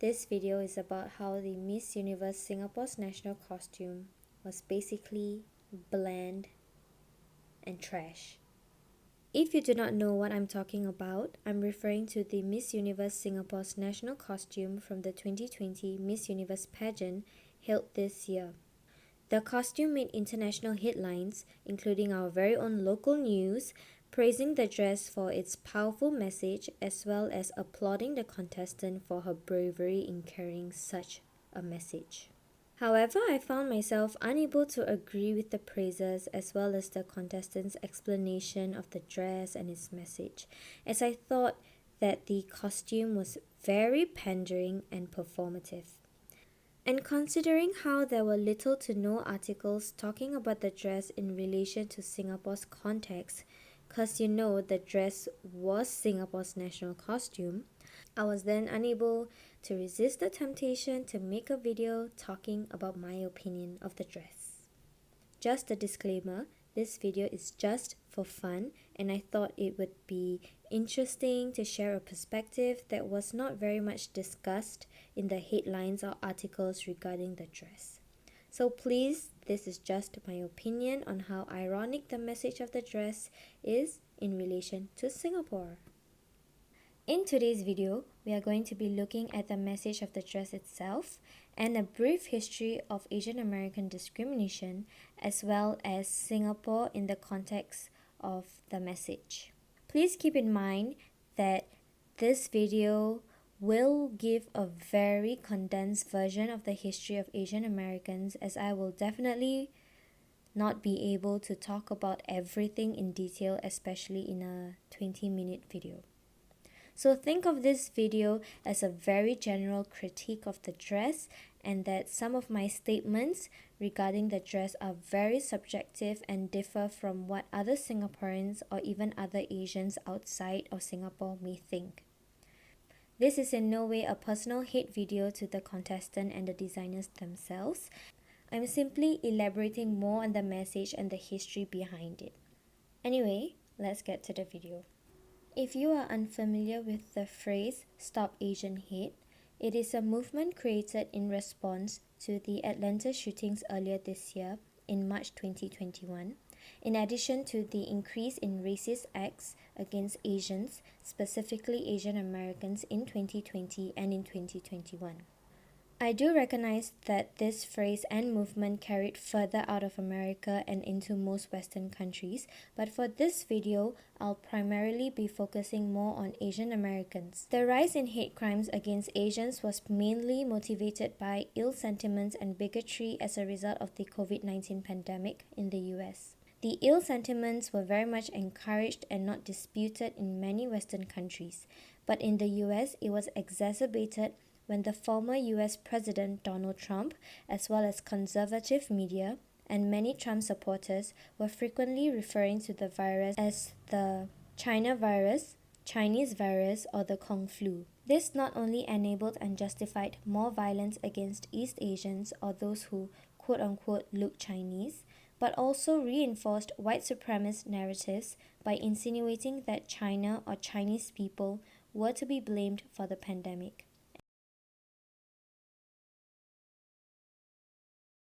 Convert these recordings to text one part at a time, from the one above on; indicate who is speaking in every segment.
Speaker 1: This video is about how the Miss Universe Singapore's national costume was basically bland and trash. If you do not know what I'm talking about, I'm referring to the Miss Universe Singapore's national costume from the 2020 Miss Universe pageant held this year. The costume made international headlines, including our very own local news, praising the dress for its powerful message as well as applauding the contestant for her bravery in carrying such a message. However, I found myself unable to agree with the praises as well as the contestant's explanation of the dress and its message, as I thought that the costume was very pandering and performative. And considering how there were little to no articles talking about the dress in relation to Singapore's context, because the dress was Singapore's national costume, I was then unable to resist the temptation to make a video talking about my opinion of the dress. Just a disclaimer, this video is just for fun, and I thought it would be interesting to share a perspective that was not very much discussed in the headlines or articles regarding the dress. So please, this is just my opinion on how ironic the message of the dress is in relation to Singapore. In today's video, we are going to be looking at the message of the dress itself and a brief history of Asian American discrimination as well as Singapore in the context of the message. Please keep in mind that this video will give a very condensed version of the history of Asian Americans, as I will definitely not be able to talk about everything in detail, especially in a 20-minute video. So think of this video as a very general critique of the dress, and that some of my statements regarding the dress are very subjective and differ from what other Singaporeans or even other Asians outside of Singapore may think. This is in no way a personal hate video to the contestant and the designers themselves. I'm simply elaborating more on the message and the history behind it. Anyway, let's get to the video. If you are unfamiliar with the phrase "Stop Asian Hate," it is a movement created in response to the Atlanta shootings earlier this year in March 2021, in addition to the increase in racist acts against Asians, specifically Asian Americans, in 2020 and in 2021. I do recognize that this phrase and movement carried further out of America and into most Western countries, but for this video, I'll primarily be focusing more on Asian Americans. The rise in hate crimes against Asians was mainly motivated by ill sentiments and bigotry as a result of the COVID-19 pandemic in the US. The ill sentiments were very much encouraged and not disputed in many Western countries, but in the US, it was exacerbated when the former US President Donald Trump, as well as conservative media and many Trump supporters, were frequently referring to the virus as the China virus, Chinese virus, or the Kung flu. This not only enabled and justified more violence against East Asians or those who quote-unquote look Chinese, but also reinforced white supremacist narratives by insinuating that China or Chinese people were to be blamed for the pandemic.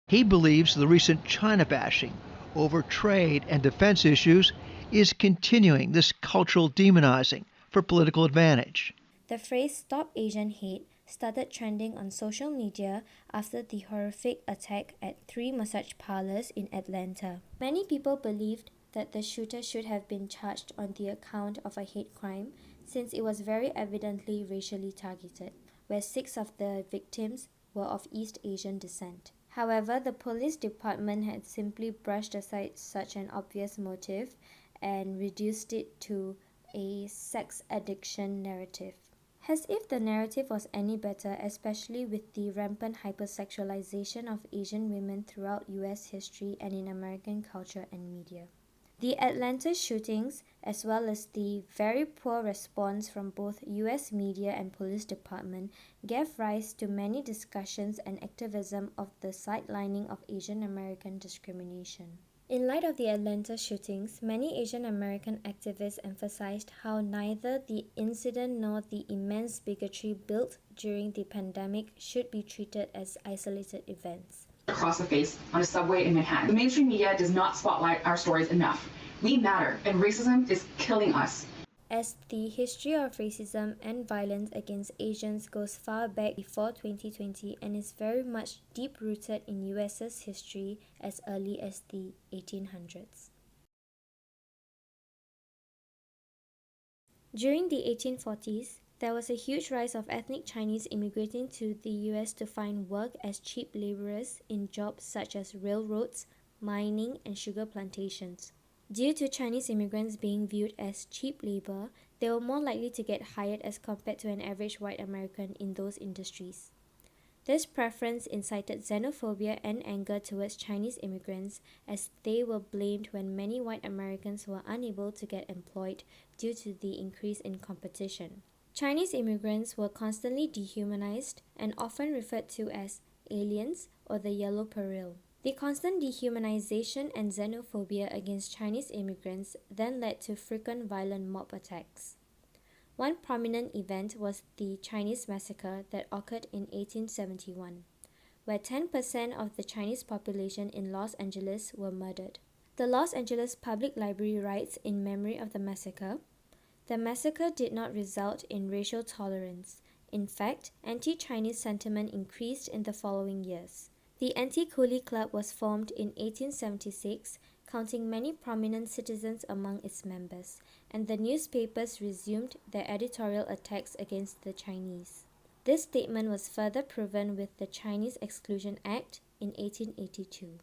Speaker 2: He believes the recent China bashing over trade and defense issues is continuing this cultural demonizing for political advantage.
Speaker 1: The phrase "Stop Asian Hate" started trending on social media after the horrific attack at 3 massage parlors in Atlanta. Many people believed that the shooter should have been charged on the account of a hate crime, since it was very evidently racially targeted, where 6 of the victims were of East Asian descent. However, the police department had simply brushed aside such an obvious motive and reduced it to a sex addiction narrative. As if the narrative was any better, especially with the rampant hypersexualization of Asian women throughout US history and in American culture and media. The Atlanta shootings, as well as the very poor response from both US media and police department, gave rise to many discussions and activism of the sidelining of Asian American discrimination. In light of the Atlanta shootings, many Asian American activists emphasized how neither the incident nor the immense bigotry built during the pandemic should be treated as isolated events.
Speaker 3: Across the face on a subway in Manhattan. The mainstream media does not spotlight our stories enough. We matter, and racism is killing us.
Speaker 1: As the history of racism and violence against Asians goes far back before 2020 and is very much deep-rooted in US's history as early as the 1800s. During the 1840s, there was a huge rise of ethnic Chinese immigrating to the US to find work as cheap laborers in jobs such as railroads, mining, and sugar plantations. Due to Chinese immigrants being viewed as cheap labor, they were more likely to get hired as compared to an average white American in those industries. This preference incited xenophobia and anger towards Chinese immigrants as they were blamed when many white Americans were unable to get employed due to the increase in competition. Chinese immigrants were constantly dehumanized and often referred to as aliens or the yellow peril. The constant dehumanization and xenophobia against Chinese immigrants then led to frequent violent mob attacks. One prominent event was the Chinese massacre that occurred in 1871, where 10% of the Chinese population in Los Angeles were murdered. The Los Angeles Public Library writes in memory of the massacre, "The massacre did not result in racial tolerance. In fact, anti-Chinese sentiment increased in the following years. The Anti-Coolie Club was formed in 1876, counting many prominent citizens among its members, and the newspapers resumed their editorial attacks against the Chinese." This statement was further proven with the Chinese Exclusion Act in 1882,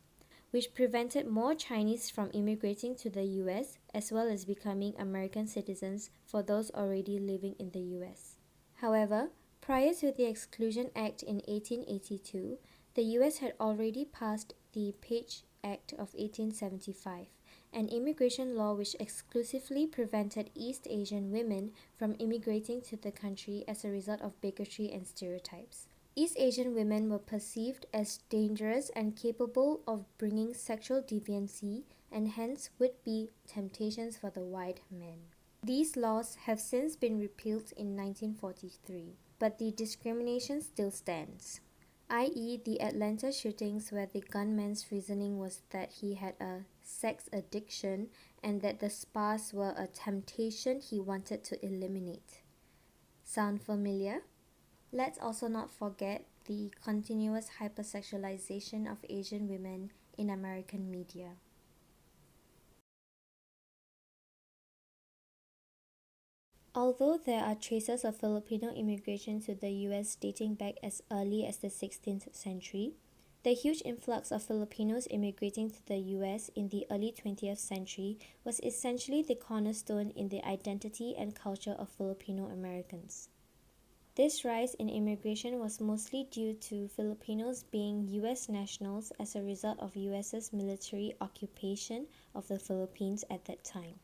Speaker 1: which prevented more Chinese from immigrating to the US as well as becoming American citizens for those already living in the US. However, prior to the Exclusion Act in 1882, the US had already passed the Page Act of 1875, an immigration law which exclusively prevented East Asian women from immigrating to the country as a result of bigotry and stereotypes. East Asian women were perceived as dangerous and capable of bringing sexual deviancy and hence would be temptations for the white men. These laws have since been repealed in 1943, but the discrimination still stands, i.e. the Atlanta shootings where the gunman's reasoning was that he had a sex addiction and that the spas were a temptation he wanted to eliminate. Sound familiar? Let's also not forget the continuous hypersexualization of Asian women in American media. Although there are traces of Filipino immigration to the US dating back as early as the 16th century, the huge influx of Filipinos immigrating to the US in the early 20th century was essentially the cornerstone in the identity and culture of Filipino Americans. This rise in immigration was mostly due to Filipinos being US nationals as a result of US's military occupation of the Philippines at that time.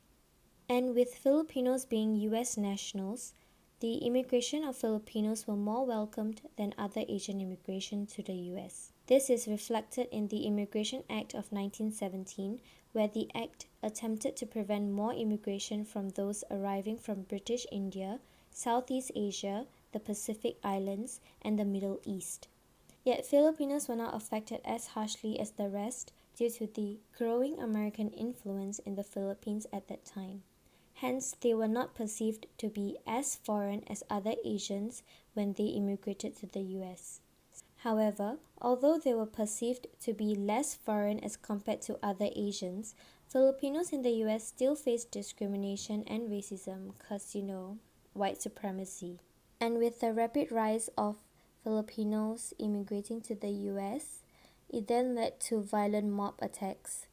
Speaker 1: And with Filipinos being US nationals, the immigration of Filipinos were more welcomed than other Asian immigration to the US. This is reflected in the Immigration Act of 1917, where the act attempted to prevent more immigration from those arriving from British India, Southeast Asia, the Pacific Islands, and the Middle East. Yet Filipinos were not affected as harshly as the rest due to the growing American influence in the Philippines at that time. Hence, they were not perceived to be as foreign as other Asians when they immigrated to the US. However, although they were perceived to be less foreign as compared to other Asians, Filipinos in the US still faced discrimination and racism because, white supremacy. And with the rapid rise of Filipinos immigrating to the US, it then led to violent mob attacks.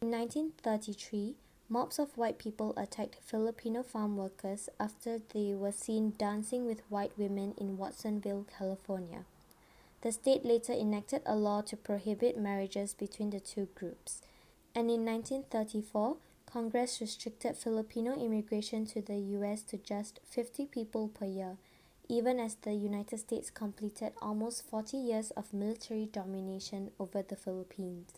Speaker 1: In 1933, mobs of white people attacked Filipino farm workers after they were seen dancing with white women in Watsonville, California. The state later enacted a law to prohibit marriages between the two groups. And in 1934, Congress restricted Filipino immigration to the US to just 50 people per year, even as the United States completed almost 40 years of military domination over the Philippines.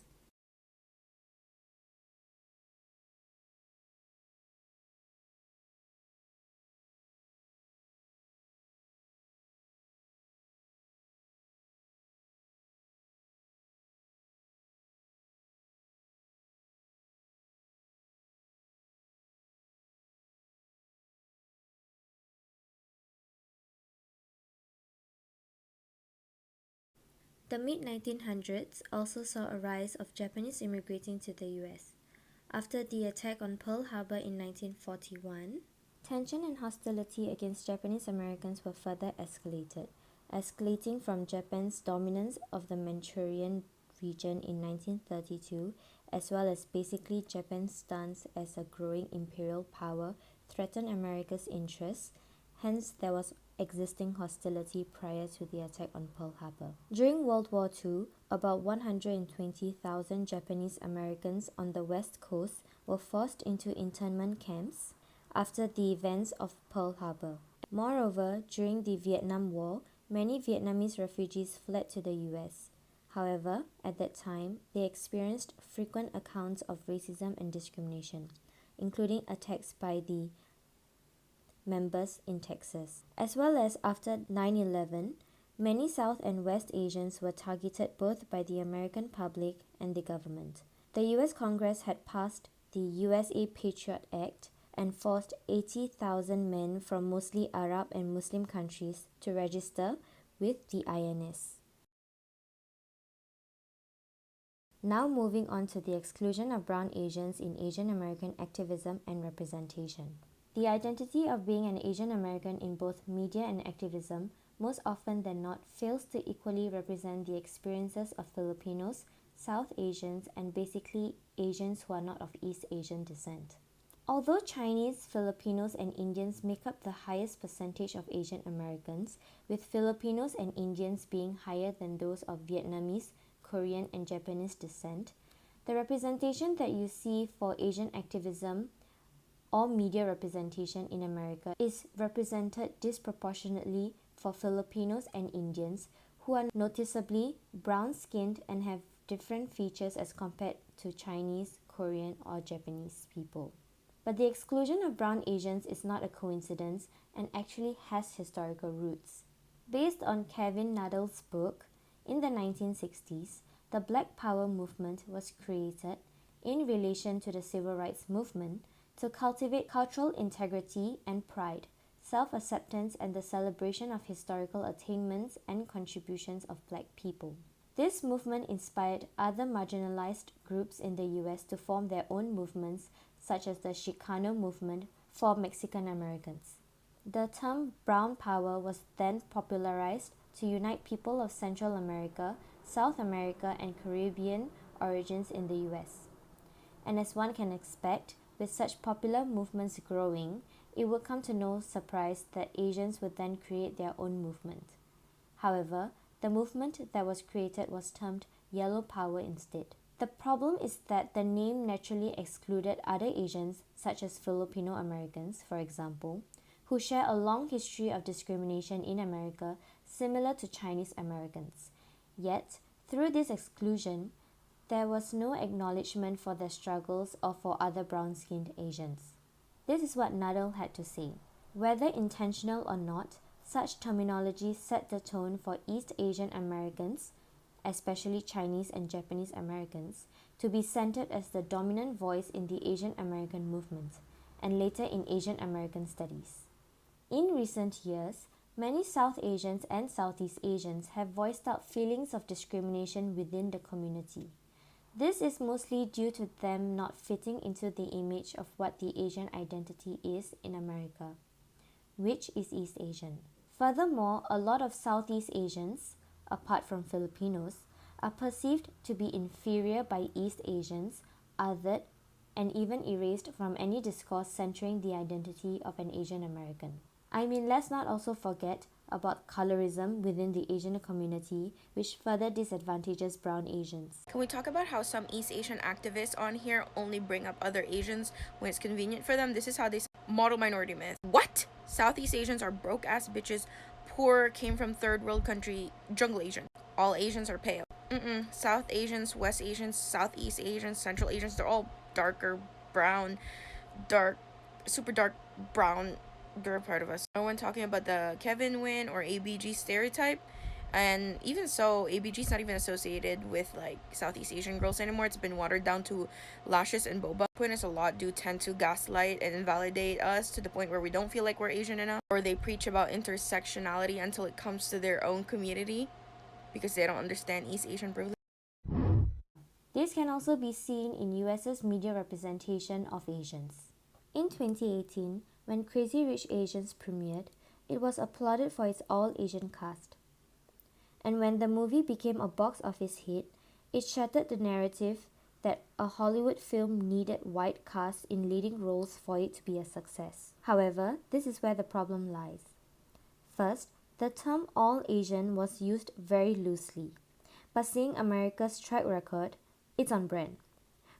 Speaker 1: The mid-1900s also saw a rise of Japanese immigrating to the US. After the attack on Pearl Harbor in 1941, tension and hostility against Japanese Americans were further escalating from Japan's dominance of the Manchurian region in 1932, as well as basically Japan's stance as a growing imperial power threatened America's interests. Hence, there was existing hostility prior to the attack on Pearl Harbor. During World War II, about 120,000 Japanese Americans on the West Coast were forced into internment camps after the events of Pearl Harbor. Moreover, during the Vietnam War, many Vietnamese refugees fled to the US. However, at that time, they experienced frequent accounts of racism and discrimination, including attacks by the members in Texas. As well as after 9/11, many South and West Asians were targeted both by the American public and the government. The US Congress had passed the USA Patriot Act and forced 80,000 men from mostly Arab and Muslim countries to register with the INS. Now moving on to the exclusion of brown Asians in Asian American activism and representation. The identity of being an Asian American in both media and activism most often than not fails to equally represent the experiences of Filipinos, South Asians, and basically Asians who are not of East Asian descent. Although Chinese, Filipinos, and Indians make up the highest percentage of Asian Americans, with Filipinos and Indians being higher than those of Vietnamese, Korean, and Japanese descent, the representation that you see for Asian activism or media representation in America is represented disproportionately for Filipinos and Indians, who are noticeably brown-skinned and have different features as compared to Chinese, Korean, or Japanese people. But the exclusion of brown Asians is not a coincidence and actually has historical roots. Based on Kevin Nuttall's book, in the 1960s, the Black Power movement was created in relation to the Civil Rights Movement to cultivate cultural integrity and pride, self-acceptance, and the celebration of historical attainments and contributions of Black people. This movement inspired other marginalized groups in the US to form their own movements, such as the Chicano movement for Mexican Americans. The term brown power was then popularized to unite people of Central America, South America, and Caribbean origins in the US. And as one can expect, with such popular movements growing, it would come to no surprise that Asians would then create their own movement. However, the movement that was created was termed Yellow Power instead. The problem is that the name naturally excluded other Asians, such as Filipino Americans, for example, who share a long history of discrimination in America similar to Chinese Americans. Yet, through this exclusion, there was no acknowledgement for their struggles or for other brown-skinned Asians. This is what Nuttall had to say. Whether intentional or not, such terminology set the tone for East Asian Americans, especially Chinese and Japanese Americans, to be centered as the dominant voice in the Asian American movement, and later in Asian American studies. In recent years, many South Asians and Southeast Asians have voiced out feelings of discrimination within the community. This is mostly due to them not fitting into the image of what the Asian identity is in America, which is East Asian. Furthermore, a lot of Southeast Asians, apart from Filipinos, are perceived to be inferior by East Asians, othered, and even erased from any discourse centering the identity of an Asian American. Let's not also forget about colorism within the Asian community, which further disadvantages brown Asians.
Speaker 4: Can we talk about how some East Asian activists on here only bring up other Asians when it's convenient for them? This is how they model minority myth. What? Southeast Asians are broke-ass bitches, poor, came from third world country, jungle Asian. All Asians are pale. South Asians, West Asians, Southeast Asians, Central Asians, they're all darker brown, super dark brown. They're a part of us. No one talking about the Kevin Win or ABG stereotype, and even so, ABG is not even associated with like Southeast Asian girls anymore. It's been watered down to lashes and boba. Is a lot do tend to gaslight and invalidate us to the point where we don't feel like we're Asian enough, or they preach about intersectionality until it comes to their own community, because they don't understand East Asian privilege.
Speaker 1: This can also be seen in US's media representation of Asians. In 2018, when Crazy Rich Asians premiered, it was applauded for its all-Asian cast. And when the movie became a box office hit, it shattered the narrative that a Hollywood film needed white casts in leading roles for it to be a success. However, this is where the problem lies. First, the term all Asian was used very loosely, but seeing America's track record, it's on brand.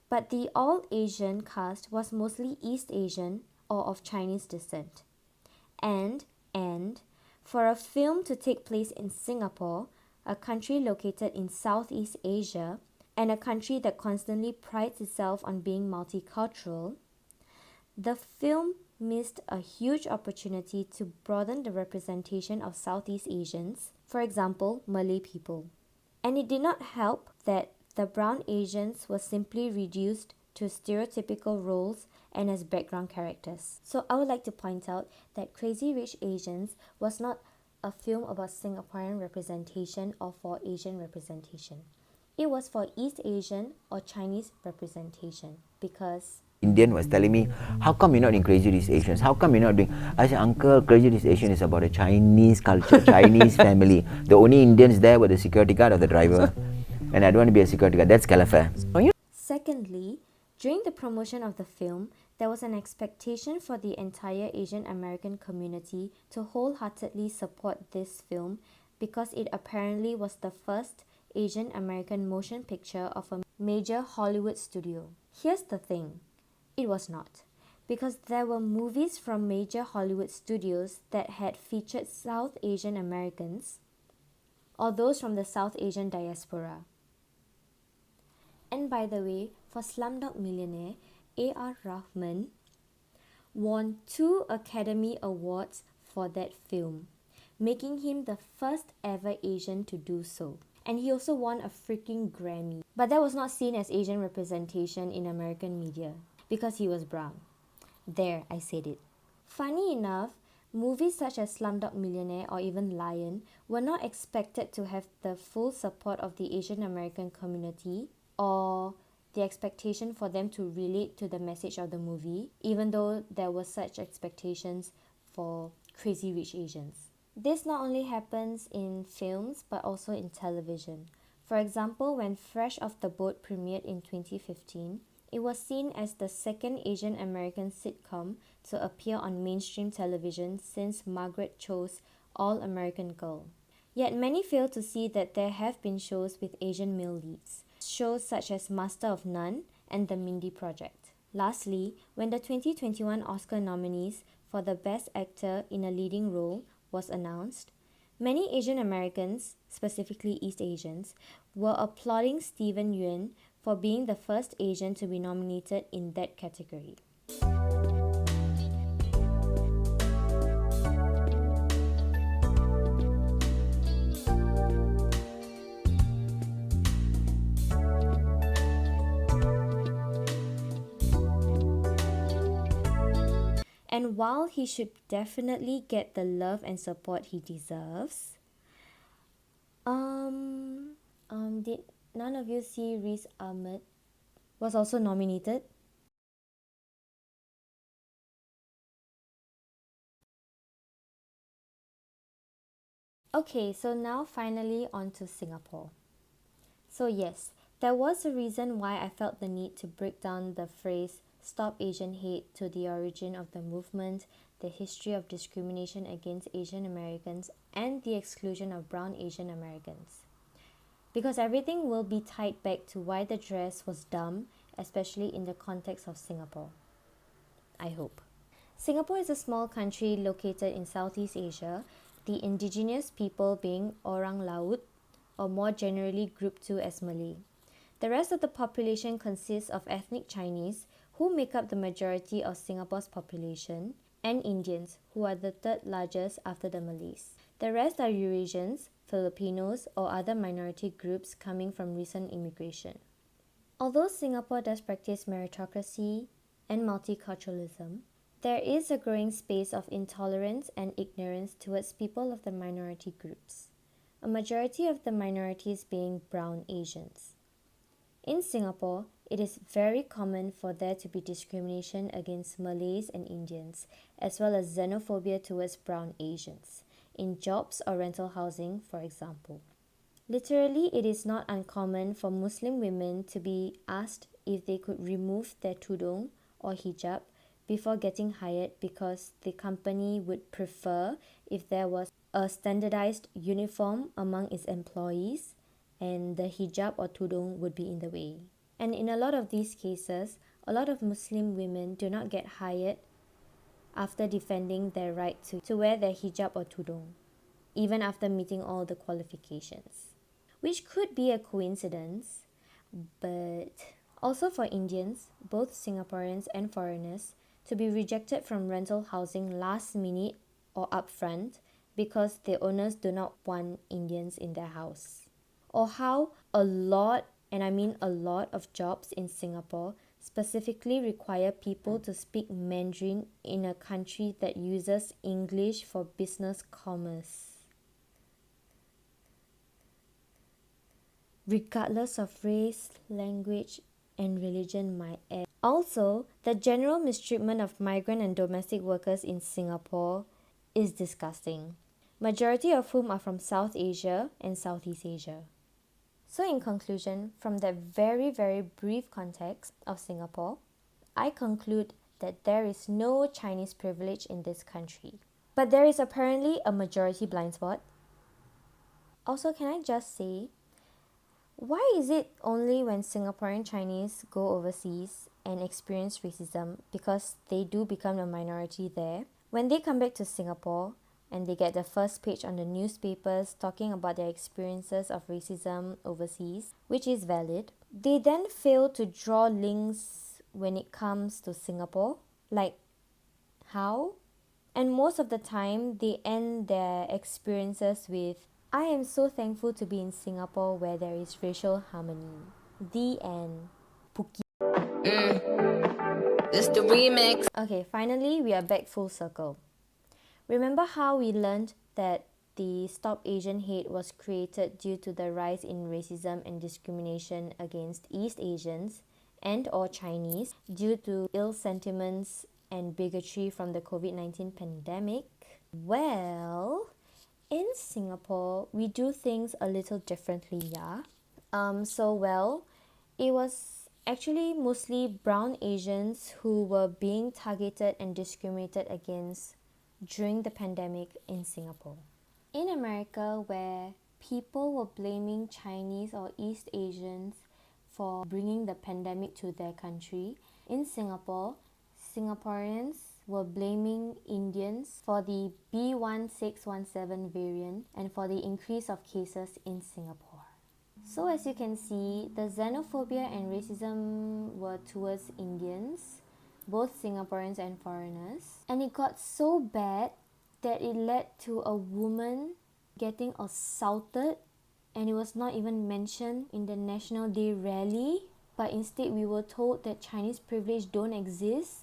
Speaker 1: But the all Asian cast was mostly East Asian or of Chinese descent. And for a film to take place in Singapore, a country located in Southeast Asia, and a country that constantly prides itself on being multicultural, the film missed a huge opportunity to broaden the representation of Southeast Asians, for example, Malay people. And it did not help that the brown Asians were simply reduced to stereotypical roles and as background characters. So I would like to point out that Crazy Rich Asians was not a film about Singaporean representation or for Asian representation. It was for East Asian or Chinese representation because
Speaker 5: Indian was telling me, how come you're not in Crazy Rich Asians? How come you're not doing? I said, Uncle, Crazy Rich Asian is about a Chinese culture, Chinese family. The only Indians there were the security guard or the driver. And I don't want to be a security guard. That's califer.
Speaker 1: Secondly, during the promotion of the film, there was an expectation for the entire Asian American community to wholeheartedly support this film because it apparently was the first Asian American motion picture of a major Hollywood studio. Here's the thing, it was not, because there were movies from major Hollywood studios that had featured South Asian Americans or those from the South Asian diaspora. And by the way, for Slumdog Millionaire, A.R. Rahman won 2 Academy Awards for that film, making him the first ever Asian to do so. And he also won a freaking Grammy. But that was not seen as Asian representation in American media because he was brown. There, I said it. Funny enough, movies such as Slumdog Millionaire or even Lion were not expected to have the full support of the Asian American community or the expectation for them to relate to the message of the movie, even though there were such expectations for Crazy Rich Asians. This not only happens in films but also in television. For example, when Fresh Off the Boat premiered in 2015, it was seen as the second Asian American sitcom to appear on mainstream television since Margaret Cho's All American Girl. Yet many fail to see that there have been shows with Asian male leads, shows such as Master of None and The Mindy Project. Lastly, when the 2021 Oscar nominees for the Best Actor in a Leading Role was announced, many Asian Americans, specifically East Asians, were applauding Steven Yeun for being the first Asian to be nominated in that category. And while he should definitely get the love and support he deserves, did none of you see Riz Ahmed was also nominated? Okay, so now finally on to Singapore. So yes, there was a reason why I felt the need to break down the phrase Stop Asian Hate to the origin of the movement, the history of discrimination against Asian Americans, and the exclusion of brown Asian Americans. Because everything will be tied back to why the dress was dumb, especially in the context of Singapore. I hope. Singapore is a small country located in Southeast Asia, the indigenous people being Orang Laut, or more generally grouped to as Malay. The rest of the population consists of ethnic Chinese, who make up the majority of Singapore's population, and Indians, who are the third largest after the Malays. The rest are Eurasians, Filipinos, or other minority groups coming from recent immigration. Although Singapore does practice meritocracy and multiculturalism, there is a growing space of intolerance and ignorance towards people of the minority groups. a majority of the minorities being brown Asians. In Singapore, it is very common for there to be discrimination against Malays and Indians, as well as xenophobia towards brown Asians, in jobs or rental housing, for example. Literally, it is not uncommon for Muslim women to be asked if they could remove their tudung or hijab before getting hired because the company would prefer if there was a standardized uniform among its employees and the hijab or tudung would be in the way. And in a lot of these cases, a lot of Muslim women do not get hired after defending their right to wear their hijab or tudung, even after meeting all the qualifications. Which could be a coincidence, but also for Indians, both Singaporeans and foreigners, to be rejected from rental housing last minute or upfront because the owners do not want Indians in their house. Or how a lot, and I mean a lot, of jobs in Singapore specifically require people to speak Mandarin in a country that uses English for business commerce. Regardless of race, language, and religion, might add. Also, the general mistreatment of migrant and domestic workers in Singapore is disgusting, majority of whom are from South Asia and Southeast Asia. So in conclusion, from that very, very brief context of Singapore, I conclude that there is no Chinese privilege in this country. But there is apparently a majority blind spot. Also, can I just say, why is it only when Singaporean Chinese go overseas and experience racism, because they do become a minority there, when they come back to Singapore and they get the first page on the newspapers talking about their experiences of racism overseas, which is valid, they then fail to draw links when it comes to Singapore? Like, how? And most of the time, they end their experiences with, I am so thankful to be in Singapore where there is racial harmony. The end. Pookie.
Speaker 6: This the remix.
Speaker 1: Okay, finally, we are back full circle. Remember how we learned that the Stop Asian Hate was created due to the rise in racism and discrimination against East Asians and or Chinese due to ill sentiments and bigotry from the COVID-19 pandemic? Well, in Singapore, we do things a little differently, yeah? It was actually mostly brown Asians who were being targeted and discriminated against during the pandemic in Singapore. In America, where people were blaming Chinese or East Asians for bringing the pandemic to their country, in Singapore, Singaporeans were blaming Indians for the B1617 variant and for the increase of cases in Singapore. So as you can see, the xenophobia and racism were towards Indians, both Singaporeans and foreigners, and it got so bad that it led to a woman getting assaulted, and it was not even mentioned in the National Day rally, but instead we were told that Chinese privilege don't exist.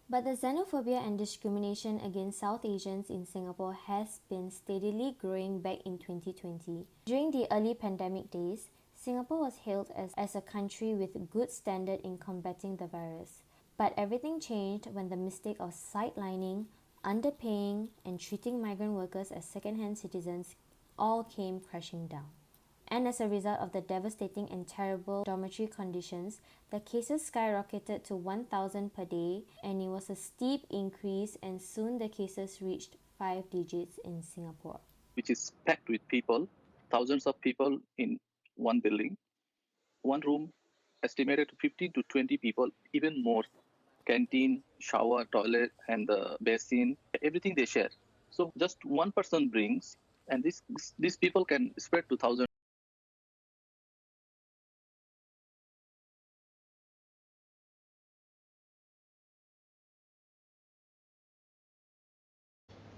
Speaker 1: But the xenophobia and discrimination against South Asians in Singapore has been steadily growing back in 2020. During the early pandemic days, Singapore was hailed as a country with good standard in combating the virus. But everything changed when the mistake of sidelining, underpaying, and treating migrant workers as second-hand citizens all came crashing down. And as a result of the devastating and terrible dormitory conditions, the cases skyrocketed to 1,000 per day, and it was a steep increase, and soon the cases reached 5 digits in Singapore.
Speaker 7: Which is packed with people, thousands of people in one building. One room estimated to 15 to 20 people, even more. Canteen, shower, toilet, and the basin, everything they share. So just one person brings, and these people can spread to thousands.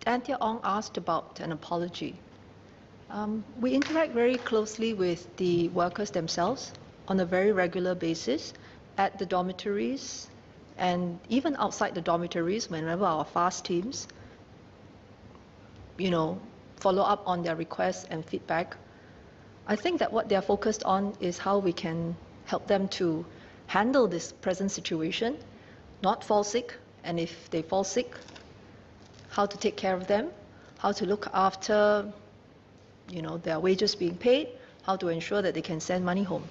Speaker 8: Anthea Ong asked about an apology. We interact very closely with the workers themselves on a very regular basis at the dormitories and even outside the dormitories whenever our fast teams, follow up on their requests and feedback. I think that what they are focused on is how we can help them to handle this present situation, not fall sick, and if they fall sick, how to take care of them, how to look after, their wages being paid, how to ensure that they can send money home.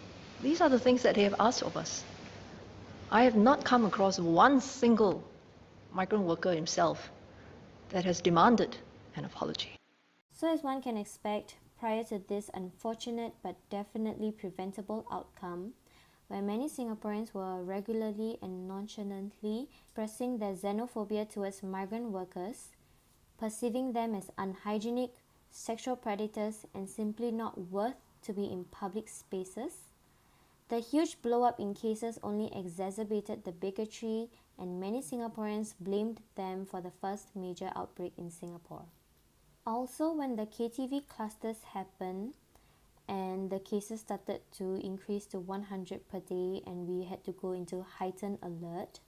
Speaker 8: These are the things that they have asked of us. I have not come across one single migrant worker himself that has demanded an apology.
Speaker 1: So as one can expect, prior to this unfortunate but definitely preventable outcome, where many Singaporeans were regularly and nonchalantly expressing their xenophobia towards migrant workers, perceiving them as unhygienic, sexual predators, and simply not worth to be in public spaces, the huge blow-up in cases only exacerbated the bigotry, and many Singaporeans blamed them for the first major outbreak in Singapore. Also, when the KTV clusters happened and the cases started to increase to 100 per day and we had to go into heightened alert,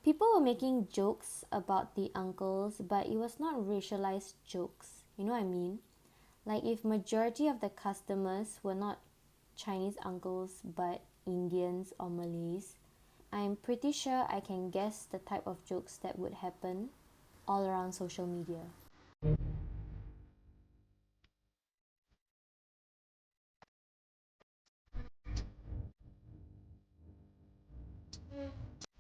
Speaker 1: people were making jokes about the uncles, but it was not racialized jokes. You know what I mean? Like if majority of the customers were not Chinese uncles but Indians or Malays, I'm pretty sure I can guess the type of jokes that would happen all around social media.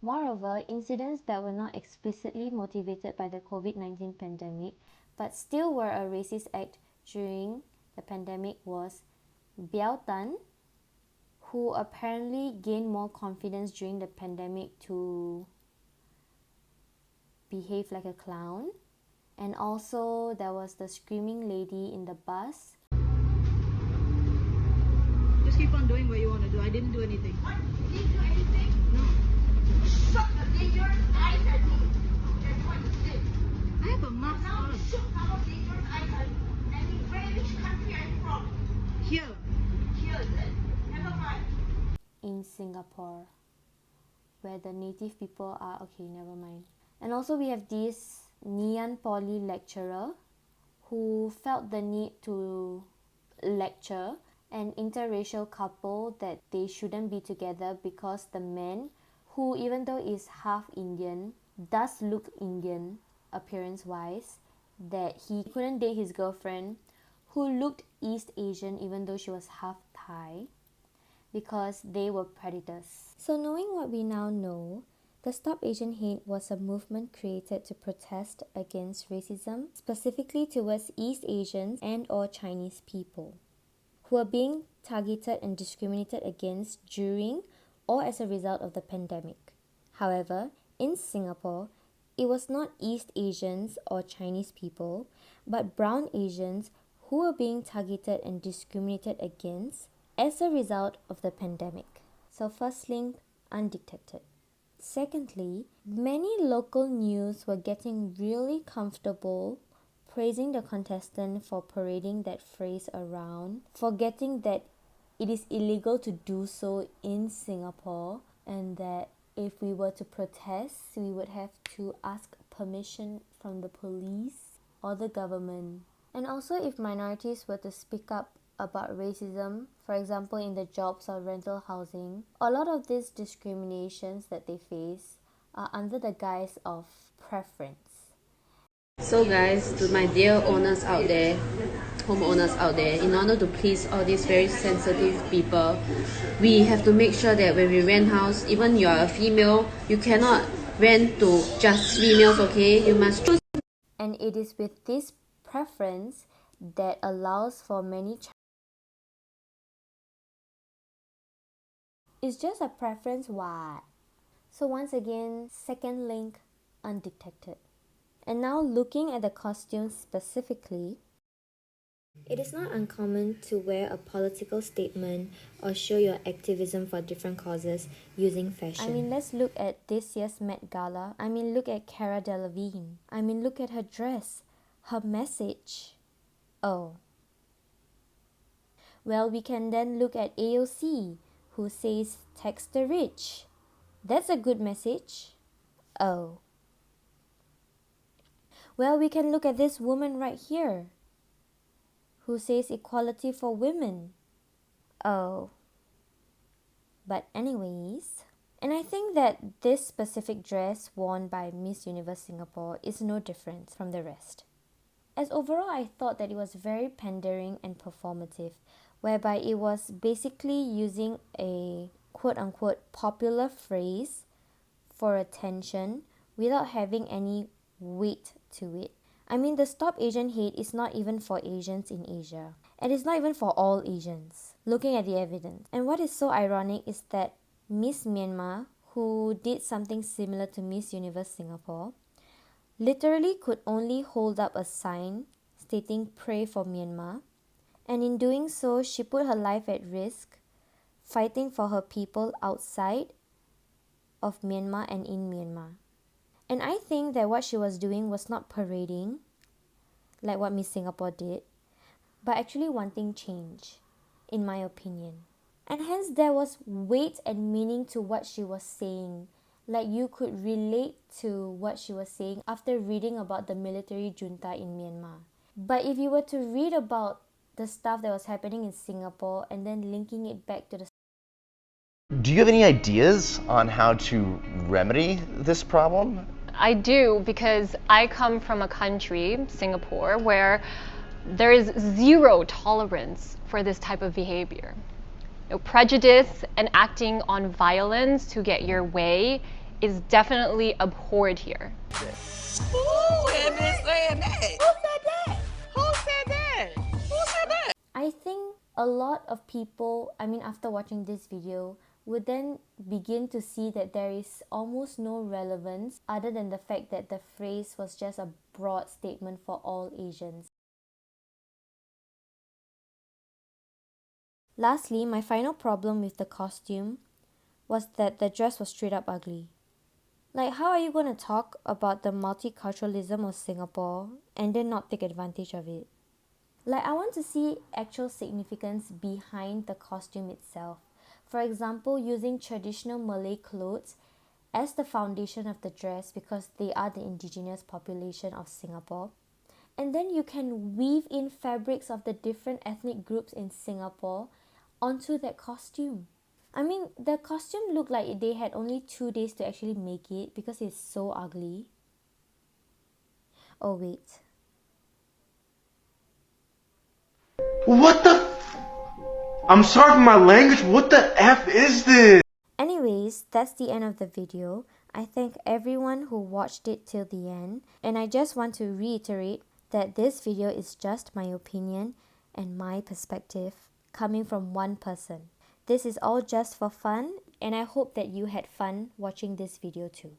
Speaker 1: Moreover, incidents that were not explicitly motivated by the COVID-19 pandemic but still were a racist act during the pandemic was Biao Tan, who apparently gained more confidence during the pandemic to behave like a clown. And also there was the screaming lady in the bus.
Speaker 6: Just keep on doing what you want to do. I didn't do anything. What? You didn't do anything? No. Shut the dangerous eyes at me. That's what you did. I have a mask on. Now shoot our dangerous eyes at me. And where, which country are you from? Here. Here is it? Never mind.
Speaker 1: In Singapore, where the native people are, okay, never mind. And also we have this Ngee Poly lecturer who felt the need to lecture an interracial couple that they shouldn't be together because the man, who even though is half Indian, does look Indian appearance wise, that he couldn't date his girlfriend who looked East Asian even though she was half Thai, because they were predators. So knowing what we now know, the Stop Asian Hate was a movement created to protest against racism, specifically towards East Asians and or Chinese people, who are being targeted and discriminated against during or as a result of the pandemic. However, in Singapore, it was not East Asians or Chinese people, but brown Asians who were being targeted and discriminated against as a result of the pandemic. So first link, undetected. Secondly, many local news were getting really comfortable praising the contestant for parading that phrase around, forgetting that it is illegal to do so in Singapore, and that if we were to protest, we would have to ask permission from the police or the government. And also, if minorities were to speak up about racism, for example in the jobs or rental housing, a lot of these discriminations that they face are under the guise of preference.
Speaker 9: So guys, to my dear owners out there, homeowners out there, in order to please all these very sensitive people, we have to make sure that when we rent house, even you are a female, you cannot rent to just females, okay? You must choose.
Speaker 1: And it is with this preference that allows for many it's just a preference, what? So once again, second link, undetected. And now looking at the costumes specifically, it is not uncommon to wear a political statement or show your activism for different causes using fashion. I mean, let's look at this year's Met Gala. I mean, look at Cara Delevingne. I mean, look at her dress, her message. Oh. Well, we can then look at AOC, who says, tax the rich. That's a good message. Oh. Well, we can look at this woman right here, who says equality for women. Oh, but anyways, and I think that this specific dress worn by Miss Universe Singapore is no different from the rest. As overall, I thought that it was very pandering and performative, whereby it was basically using a quote-unquote popular phrase for attention without having any weight to it. I mean, the Stop Asian Hate is not even for Asians in Asia. And it's not even for all Asians, looking at the evidence. And what is so ironic is that Miss Myanmar, who did something similar to Miss Universe Singapore, literally could only hold up a sign stating pray for Myanmar. And in doing so, she put her life at risk, fighting for her people outside of Myanmar and in Myanmar. And I think that what she was doing was not parading, like what Miss Singapore did, but actually wanting change, in my opinion. And hence there was weight and meaning to what she was saying. Like you could relate to what she was saying after reading about the military junta in Myanmar. But if you were to read about the stuff that was happening in Singapore and then linking it back to the...
Speaker 10: Do you have any ideas on how to remedy this problem?
Speaker 11: I do, because I come from a country, Singapore, where there is zero tolerance for this type of behavior. Prejudice and acting on violence to get your way is definitely abhorred here.
Speaker 12: Who had been saying that? Who said that? Who said that? Who said that?
Speaker 1: I think a lot of people, after watching this video, would then begin to see that there is almost no relevance other than the fact that the phrase was just a broad statement for all Asians. Lastly, my final problem with the costume was that the dress was straight up ugly. Like, how are you going to talk about the multiculturalism of Singapore and then not take advantage of it? Like, I want to see actual significance behind the costume itself. For example, using traditional Malay clothes as the foundation of the dress because they are the indigenous population of Singapore. And then you can weave in fabrics of the different ethnic groups in Singapore onto that costume. The costume looked like they had only 2 days to actually make it because it's so ugly. Oh wait.
Speaker 13: What the I'm sorry for my language, what the F is this?
Speaker 1: Anyways, that's the end of the video. I thank everyone who watched it till the end, and I just want to reiterate that this video is just my opinion and my perspective coming from one person. This is all just for fun, and I hope that you had fun watching this video too.